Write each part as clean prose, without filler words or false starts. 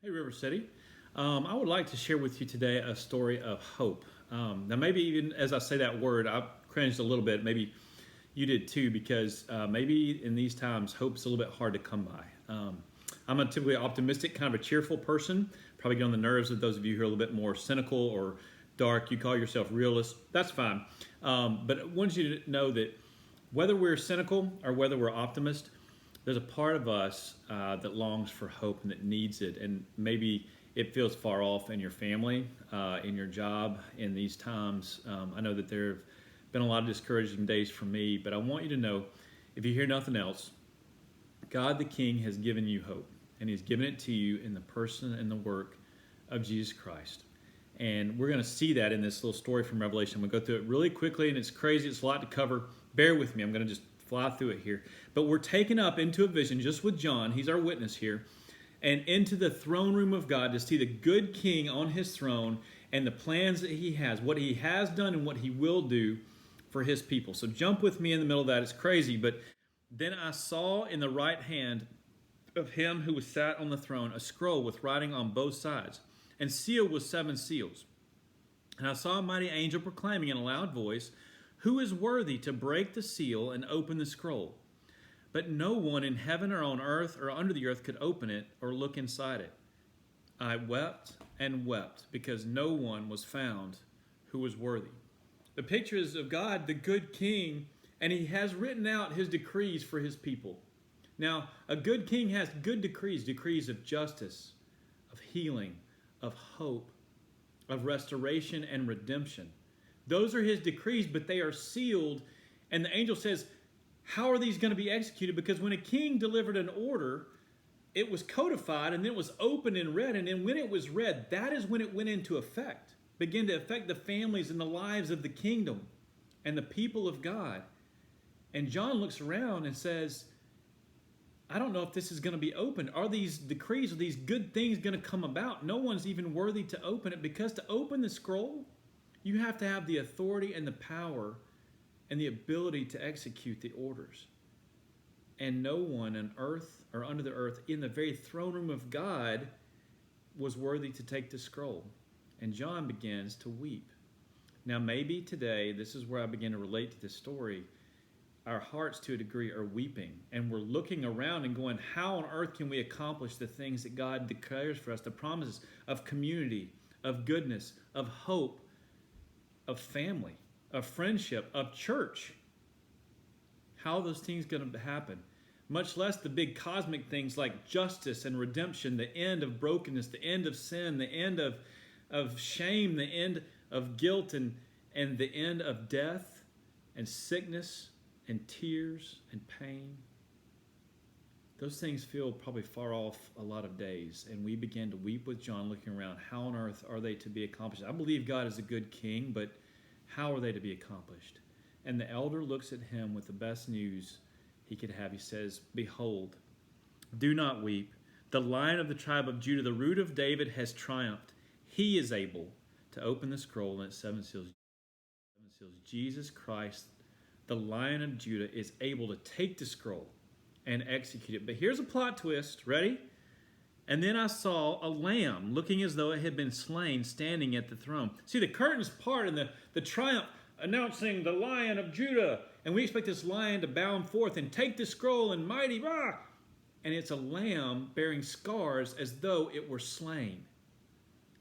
Hey, River City. I would like to share with you today a story of hope. Now, maybe even as I say that word, I cringed a little bit. Maybe you did too, because maybe in these times, hope's a little bit hard to come by. I'm a typically optimistic, kind of a cheerful person. Probably get on the nerves of those of you who are a little bit more cynical or dark. You call yourself realist. That's fine. But I want you to know that whether we're cynical or whether we're optimist, there's a part of us that longs for hope and that needs it. And maybe it feels far off in your family, in your job, in these times. I know that there have been a lot of discouraging days for me, but I want you to know, if you hear nothing else, God the King has given you hope, and He's given it to you in the person and the work of Jesus Christ. And we're going to see that in this little story from Revelation. I'm going to go through it really quickly, and it's crazy. It's a lot to cover. Bear with me. I'm going to just fly through it here. But we're taken up into a vision just with John. He's our witness here. And into the throne room of God to see the good King on His throne and the plans that He has, what He has done and what He will do for His people. So jump with me in the middle of that. It's crazy. But then I saw in the right hand of Him who was sat on the throne a scroll with writing on both sides, and sealed with seven seals. And I saw a mighty angel proclaiming in a loud voice, "Who is worthy to break the seal and open the scroll?" But no one in heaven or on earth or under the earth could open it or look inside it. I wept and wept because no one was found who was worthy. The picture is of God, the good King, and He has written out His decrees for His people. Now, a good king has good decrees, decrees of justice, of healing, of hope, of restoration and redemption. Those are His decrees, but they are sealed. And the angel says, how are these going to be executed? Because when a king delivered an order, it was codified and then it was opened and read. And then when it was read, that is when it went into effect, began to affect the families and the lives of the kingdom and the people of God. And John looks around and says, I don't know if this is going to be opened. Are these decrees, are these good things going to come about? No one's even worthy to open it, because to open the scroll, you have to have the authority and the power and the ability to execute the orders. And no one on earth or under the earth in the very throne room of God was worthy to take the scroll. And John begins to weep. Now maybe today, this is where I begin to relate to this story, our hearts to a degree are weeping, and we're looking around and going, how on earth can we accomplish the things that God declares for us, the promises of community, of goodness, of hope, of family, of friendship, of church? How are those things going to happen? Much less the big cosmic things like justice and redemption, the end of brokenness, the end of sin, the end of shame, the end of guilt, and the end of death and sickness and tears and pain. Those things feel probably far off a lot of days, and we begin to weep with John, looking around. How on earth are they to be accomplished? I believe God is a good king, but how are they to be accomplished? And the elder looks at him with the best news he could have. He says, "Behold, do not weep. The Lion of the tribe of Judah, the Root of David, has triumphed. He is able to open the scroll and its seven seals. Jesus Christ, the Lion of Judah, is able to take the scroll and execute it." But here's a plot twist. Ready? "And then I saw a lamb looking as though it had been slain, standing at the throne." See, the curtains part and the triumph announcing the Lion of Judah. And we expect this lion to bound forth and take the scroll and mighty, rah! And it's a lamb bearing scars as though it were slain.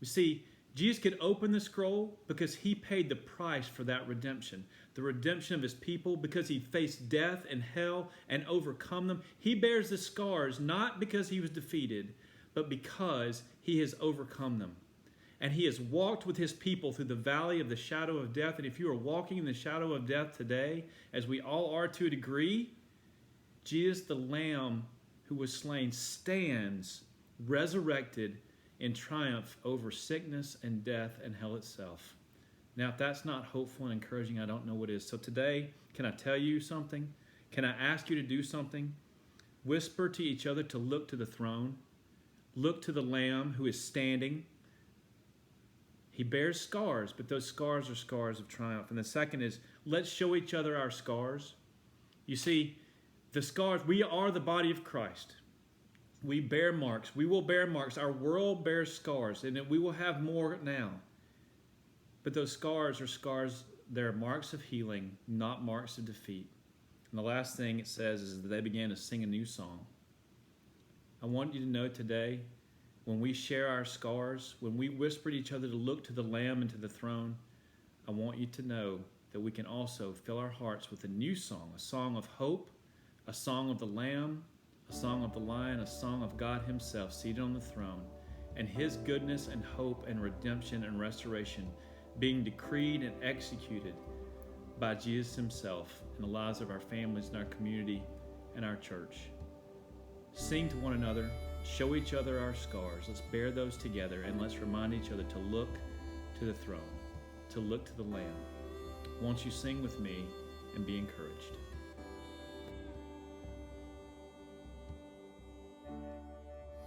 You see, Jesus could open the scroll because He paid the price for that redemption. The redemption of His people, because He faced death and hell and overcome them. He bears the scars not because He was defeated, but because He has overcome them. And He has walked with His people through the valley of the shadow of death. And if you are walking in the shadow of death today, as we all are to a degree, Jesus, the Lamb who was slain, stands resurrected in triumph over sickness and death and hell itself. Now, if that's not hopeful and encouraging, I don't know what is. So today, can I tell you something? Can I ask you to do something? Whisper to each other to look to the throne. Look to the Lamb who is standing. He bears scars, but those scars are scars of triumph. And the second is, let's show each other our scars. You see, the scars, we are the body of Christ. We bear marks. We will bear marks. Our world bears scars, and we will have more now. But those scars are scars, they're marks of healing, not marks of defeat. And the last thing it says is that they began to sing a new song. I want you to know today, when we share our scars, when we whisper to each other to look to the Lamb and to the throne, I want you to know that we can also fill our hearts with a new song, a song of hope, a song of the Lamb, a song of the Lion, a song of God himself seated on the throne, and his goodness and hope and redemption and restoration being decreed and executed by Jesus himself in the lives of our families and our community and our church. Sing to one another, show each other our scars. Let's bear those together, and let's remind each other to look to the throne, to look to the Lamb. Won't you sing with me and be encouraged?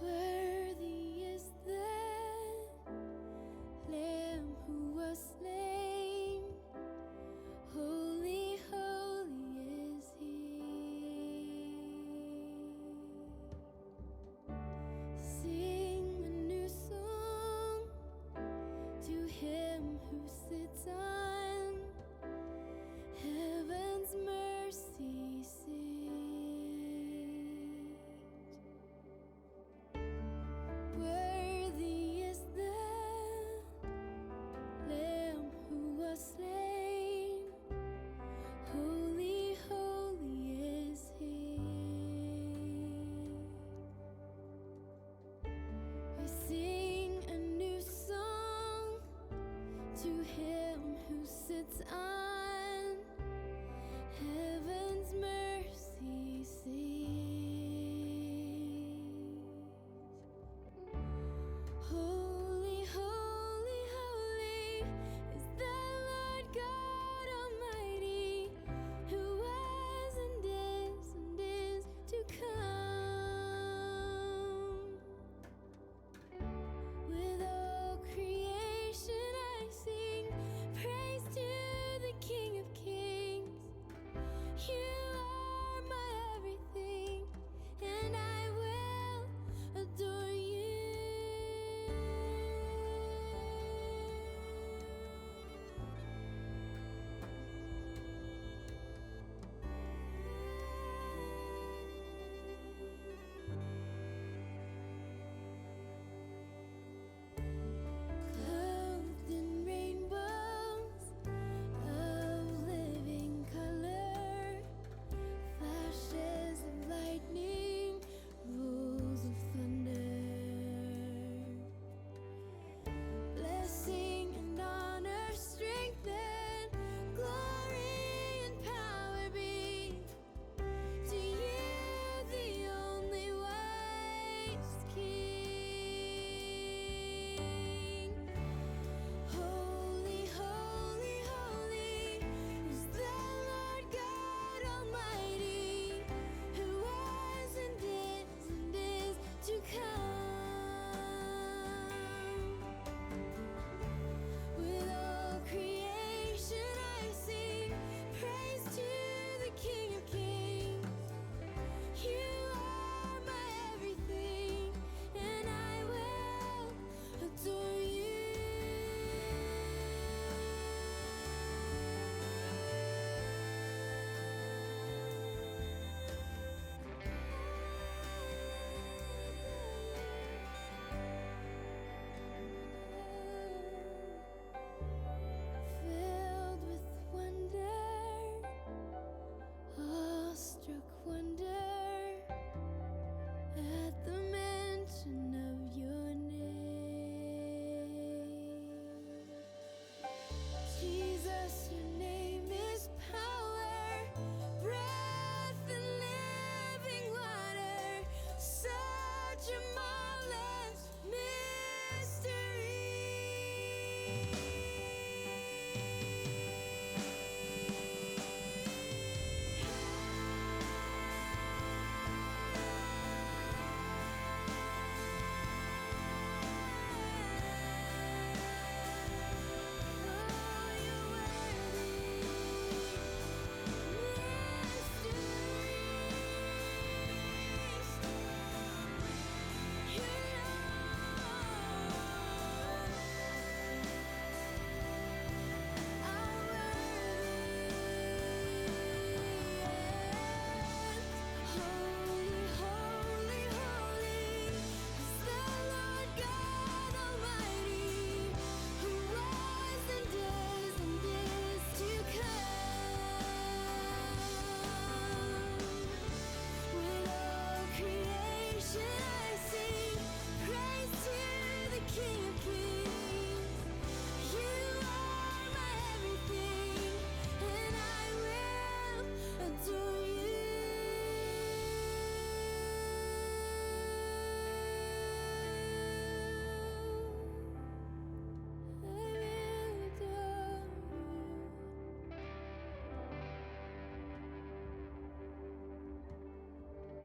Worthy is the Lamb who was slain. Holy, holy is he. Sing a new song to him who sits on heaven's mercy seat. Worthy is the Lamb who was slain. Holy, holy is he. We sing a new song to him who sits on heaven's mercy seat. Holy, holy, holy is the Lord God Almighty, who was and is to come. With all creation I sing praise to the King of Kings. You are my everything, and I will adore you. Clothed in rainbows of living color, flashes of lightning, rolls of thunder. Blessing